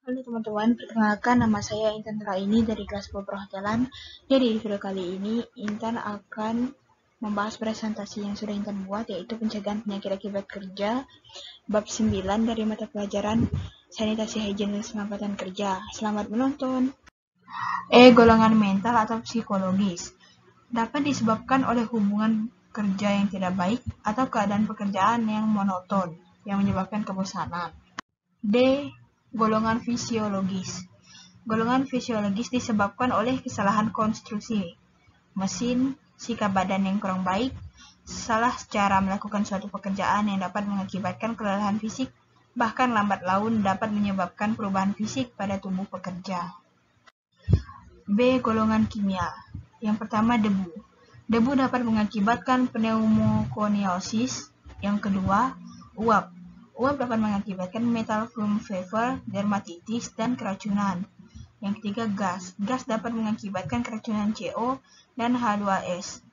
Halo teman-teman, perkenalkan nama saya Intan Raini dari kelas Perhotelan. Jadi di video kali ini Intan akan membahas presentasi yang sudah Intan buat, yaitu pencegahan penyakit akibat kerja bab 9 dari mata pelajaran sanitasi higien dan keselamatan kerja. Selamat menonton. Golongan mental atau psikologis dapat disebabkan oleh hubungan kerja yang tidak baik atau keadaan pekerjaan yang monoton yang menyebabkan kebosanan. D. Golongan fisiologis. Golongan fisiologis disebabkan oleh kesalahan konstruksi mesin, sikap badan yang kurang baik, salah cara melakukan suatu pekerjaan yang dapat mengakibatkan kelelahan fisik, bahkan lambat laun dapat menyebabkan perubahan fisik pada tubuh pekerja. B. Golongan kimia. Yang pertama, debu. Debu dapat mengakibatkan pneumokoniosis. Yang kedua, uap. Uap dapat mengakibatkan metal flume fever, dermatitis, dan keracunan. Yang ketiga, gas. Gas dapat mengakibatkan keracunan CO dan H2S.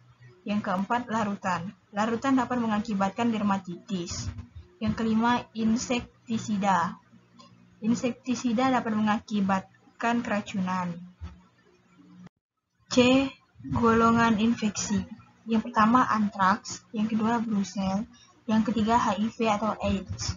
Yang keempat, larutan. Larutan dapat mengakibatkan dermatitis. Yang kelima, insektisida. Insektisida dapat mengakibatkan keracunan. C. Golongan infeksi. Yang pertama, antraks. Yang kedua, brucel. Yang ketiga, HIV atau AIDS.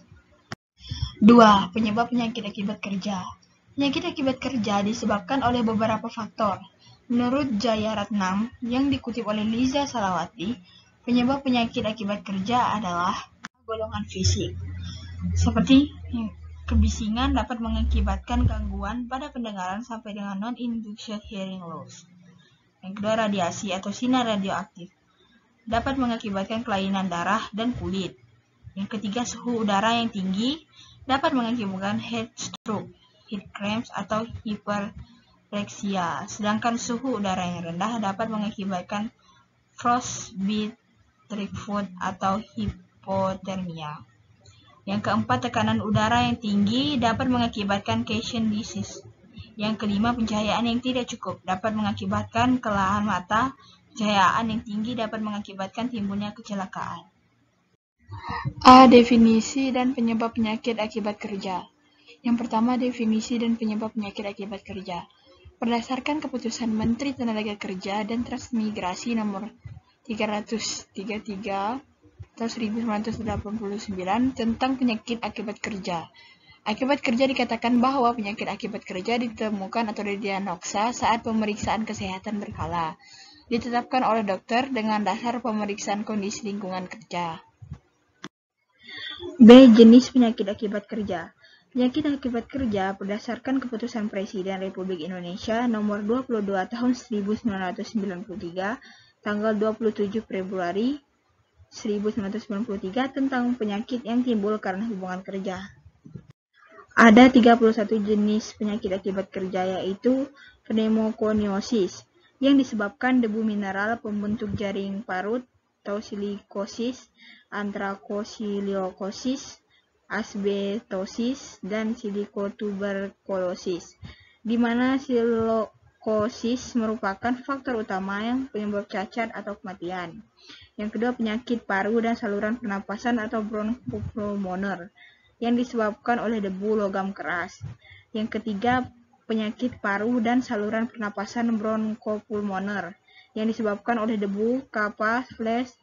2. Penyebab penyakit akibat kerja. Penyakit akibat kerja disebabkan oleh beberapa faktor. Menurut Jaya Ratnam yang dikutip oleh Liza Salawati, penyebab penyakit akibat kerja adalah golongan fisik. Seperti kebisingan dapat mengakibatkan gangguan pada pendengaran sampai dengan non-induced hearing loss. Yang kedua, radiasi atau sinar radioaktif dapat mengakibatkan kelainan darah dan kulit. Yang ketiga, suhu udara yang tinggi dapat mengakibatkan heat stroke, heat cramps, atau hiperreksia. Sedangkan suhu udara yang rendah dapat mengakibatkan frostbite, foot, atau hipotermia. Yang keempat, tekanan udara yang tinggi dapat mengakibatkan Cayman disease. Yang kelima, pencahayaan yang tidak cukup dapat mengakibatkan kelelahan mata. Pencahayaan yang tinggi dapat mengakibatkan timbulnya kecelakaan. A. Definisi dan penyebab penyakit akibat kerja. Yang pertama, definisi dan penyebab penyakit akibat kerja. Berdasarkan keputusan Menteri Tenaga Kerja dan Transmigrasi nomor 333 tahun 1989 tentang penyakit akibat kerja. Akibat kerja dikatakan bahwa penyakit akibat kerja ditemukan atau didiagnosa saat pemeriksaan kesehatan berkala, ditetapkan oleh dokter dengan dasar pemeriksaan kondisi lingkungan kerja. B. Jenis penyakit akibat kerja. Penyakit akibat kerja berdasarkan keputusan Presiden Republik Indonesia nomor 22 tahun 1993 tanggal 27 Februari 1993 tentang penyakit yang timbul karena hubungan kerja. Ada 31 jenis penyakit akibat kerja, yaitu pneumokoniosis yang disebabkan debu mineral pembentuk jaring parut atau silikosis, antrakosiliokosis, asbestosis, dan silikotuberkulosis, di mana silikosis merupakan faktor utama yang penyebab cacat atau kematian. Yang kedua, penyakit paru dan saluran pernapasan atau bronchopulmoner yang disebabkan oleh debu logam keras. Yang ketiga, penyakit paru dan saluran pernapasan bronchopulmoner yang disebabkan oleh debu, kappa, flesh,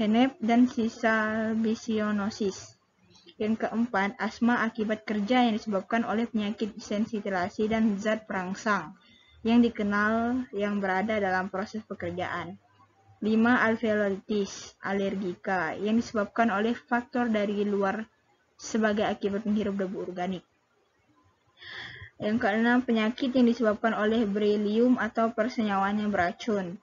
henep, dan sisa bisionosis. Yang keempat, asma akibat kerja yang disebabkan oleh penyakit sensitilasi dan zat perangsang yang dikenal yang berada dalam proses pekerjaan. 5. Alveolitis alergika yang disebabkan oleh faktor dari luar sebagai akibat menghirup debu organik. Yang keenam, penyakit yang disebabkan oleh berilium atau persenyawaan yang beracun.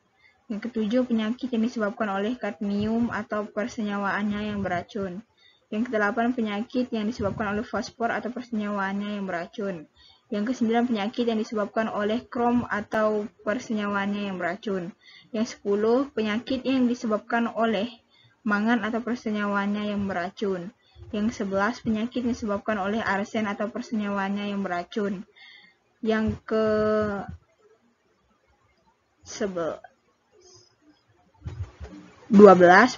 Yang ketujuh, penyakit yang disebabkan oleh kadmium atau persenyawaannya yang beracun. Yang kedelapan, penyakit yang disebabkan oleh fosfor atau persenyawaannya yang beracun. Yang kesembilan, penyakit yang disebabkan oleh krom atau persenyawaannya yang beracun. Yang 10, penyakit yang disebabkan oleh mangan atau persenyawaannya yang beracun. Yang 11, penyakit yang disebabkan oleh arsen atau persenyawaannya yang beracun. Yang ke 12,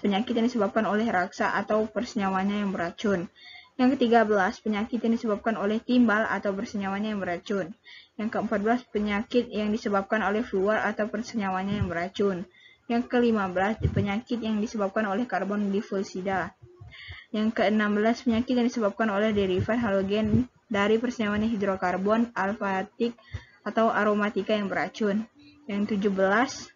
penyakit yang disebabkan oleh raksa atau persenyawaannya yang beracun. Yang ke-13, penyakit yang disebabkan oleh timbal atau bersenyawanya yang beracun. Yang ke-14, penyakit yang disebabkan oleh fluor atau bersenyawanya yang beracun. Yang ke-15, penyakit yang disebabkan oleh karbon dioksida. Yang ke-16, penyakit yang disebabkan oleh derivat halogen dari persenyawan hidrokarbon, alfatik, atau aromatika yang beracun. Yang 17,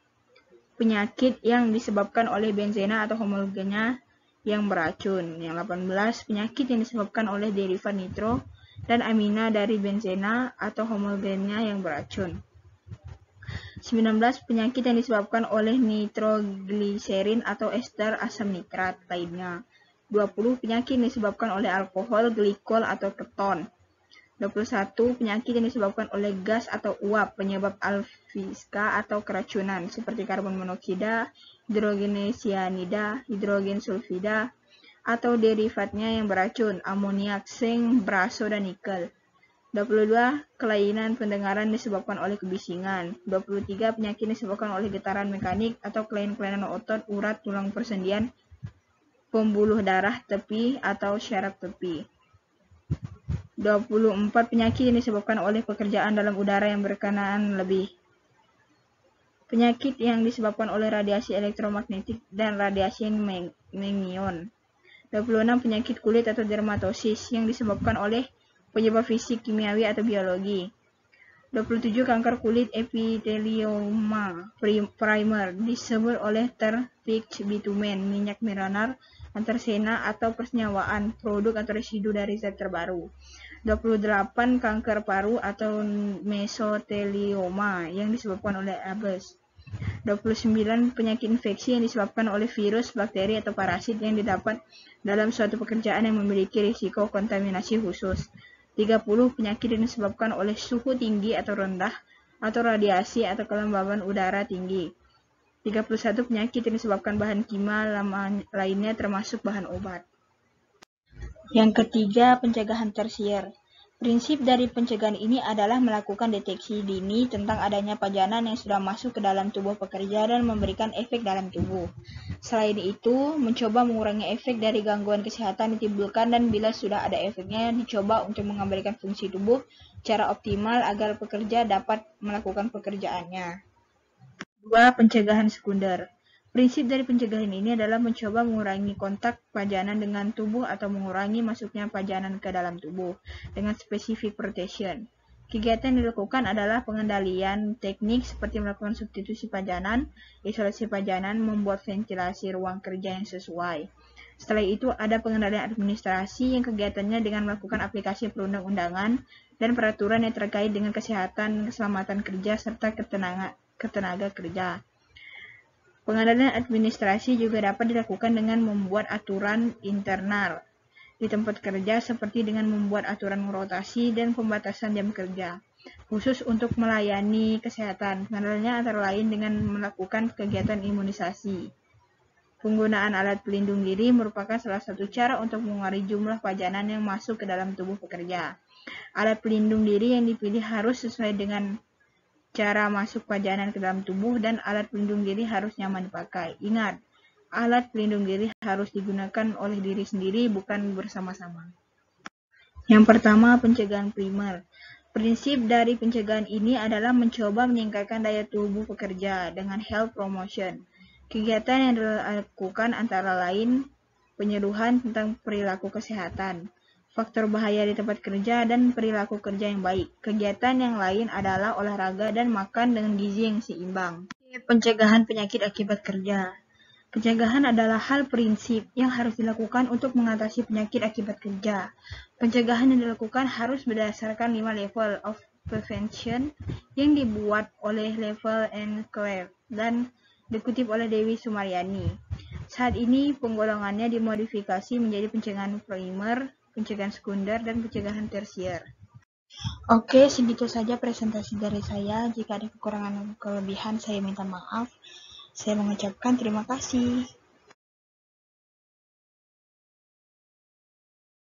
penyakit yang disebabkan oleh benzena atau homogennya yang beracun. Yang 18, penyakit yang disebabkan oleh derivat nitro dan amina dari benzena atau homogennya yang beracun. 19, penyakit yang disebabkan oleh nitrogliserin atau ester asam nitrat lainnya. 20, penyakit yang disebabkan oleh alkohol, glikol, atau keton. 21, penyakit yang disebabkan oleh gas atau uap penyebab alfiska atau keracunan seperti karbon monoksida, hidrogen cyanida, hidrogen sulfida, atau derivatnya yang beracun, amoniak, zinc, braso, dan nikel. 22, kelainan pendengaran disebabkan oleh kebisingan. 23, penyakit disebabkan oleh getaran mekanik atau kelainan otot, urat, tulang persendian, pembuluh darah tepi, atau syaraf tepi. 24, penyakit yang disebabkan oleh pekerjaan dalam udara yang berkenaan lebih. Penyakit yang disebabkan oleh radiasi elektromagnetik dan radiasi neon. 26, penyakit kulit atau dermatosis yang disebabkan oleh penyebab fisik, kimiawi, atau biologi. 27, kanker kulit epitelioma primer disebut oleh terpik bitumen, minyak mineral, antrasena, atau persenyawaan, produk atau residu dari zat terbaru. 28, kanker paru atau mesotelioma yang disebabkan oleh Aedes. 29, penyakit infeksi yang disebabkan oleh virus, bakteri, atau parasit yang didapat dalam suatu pekerjaan yang memiliki risiko kontaminasi khusus. 30, penyakit yang disebabkan oleh suhu tinggi atau rendah, atau radiasi atau kelembaban udara tinggi. 31, penyakit yang disebabkan bahan kimia lainnya termasuk bahan obat. Yang ketiga, pencegahan tersier. Prinsip dari pencegahan ini adalah melakukan deteksi dini tentang adanya pajanan yang sudah masuk ke dalam tubuh pekerja dan memberikan efek dalam tubuh. Selain itu, mencoba mengurangi efek dari gangguan kesehatan ditimbulkan dan bila sudah ada efeknya, dicoba untuk mengembalikan fungsi tubuh secara optimal agar pekerja dapat melakukan pekerjaannya. 2. Pencegahan sekunder. Prinsip dari pencegahan ini adalah mencoba mengurangi kontak pajanan dengan tubuh atau mengurangi masuknya pajanan ke dalam tubuh dengan specific protection. Kegiatan yang dilakukan adalah pengendalian teknik seperti melakukan substitusi pajanan, isolasi pajanan, membuat ventilasi ruang kerja yang sesuai. Setelah itu ada pengendalian administrasi yang kegiatannya dengan melakukan aplikasi perundang-undangan dan peraturan yang terkait dengan kesehatan, keselamatan kerja, serta ketenaga kerja. Pengendalian administrasi juga dapat dilakukan dengan membuat aturan internal di tempat kerja seperti dengan membuat aturan rotasi dan pembatasan jam kerja, khusus untuk melayani kesehatan. Pengendaliannya antara lain dengan melakukan kegiatan imunisasi. Penggunaan alat pelindung diri merupakan salah satu cara untuk mengurangi jumlah pajanan yang masuk ke dalam tubuh pekerja. Alat pelindung diri yang dipilih harus sesuai dengan cara masuk pajanan ke dalam tubuh dan alat pelindung diri harus nyaman dipakai. Ingat, alat pelindung diri harus digunakan oleh diri sendiri, bukan bersama-sama. Yang pertama, pencegahan primer. Prinsip dari pencegahan ini adalah mencoba meningkatkan daya tubuh pekerja dengan health promotion. Kegiatan yang dilakukan antara lain penyuluhan tentang perilaku kesehatan, faktor bahaya di tempat kerja, dan perilaku kerja yang baik. Kegiatan yang lain adalah olahraga dan makan dengan gizi yang seimbang. Pencegahan penyakit akibat kerja. Pencegahan adalah hal prinsip yang harus dilakukan untuk mengatasi penyakit akibat kerja. Pencegahan yang dilakukan harus berdasarkan 5 level of prevention yang dibuat oleh Level and Clark dan dikutip oleh Dewi Sumaryani. Saat ini penggolongannya dimodifikasi menjadi pencegahan primer, pencegahan sekunder, dan pencegahan tersier. Oke, segitu saja presentasi dari saya. Jika ada kekurangan atau kelebihan, saya minta maaf. Saya mengucapkan terima kasih.